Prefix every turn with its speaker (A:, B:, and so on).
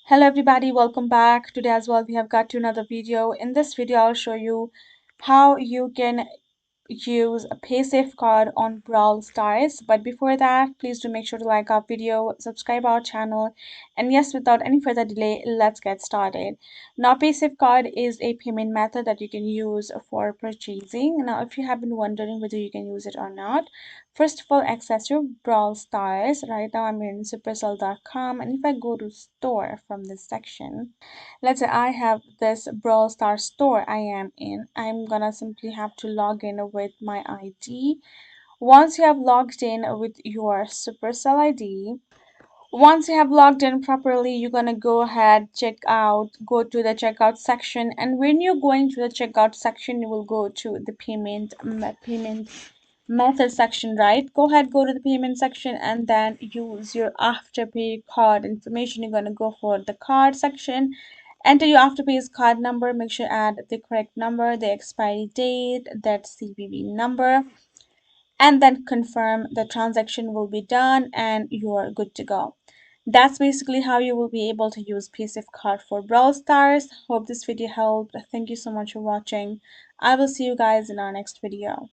A: Hello everybody, welcome back. Today as well we have got to another video. In this video I'll show you how you can use a Paysafecard on Brawl Stars. But before that, please do make sure to like our video, subscribe our channel, and yes, without any further delay, let's get started. Now, Paysafecard is a payment method that you can use for purchasing. Now, if you have been wondering whether you can use it or not, first of all, access your Brawl Stars. Right now, I'm in Supercell.com, and if I go to store from this section, let's say I have this Brawl Stars store I am in. I'm gonna simply have to log in with my ID. Once you have logged in with your Supercell ID, once you have logged in properly, you're gonna go ahead, go to the checkout section, and when you're going to the checkout section, you will go to the payment method section, right? Go ahead, go to the payment section, and then use your afterpay card information. You're gonna go for the card section, enter your afterpay's card number, make sure add the correct number, the expiry date, that CVV number, and then confirm the transaction will be done and you're good to go. That's basically how you will be able to use Paysafecard for Brawl Stars. Hope this video helped. Thank you so much for watching. I will see you guys in our next video.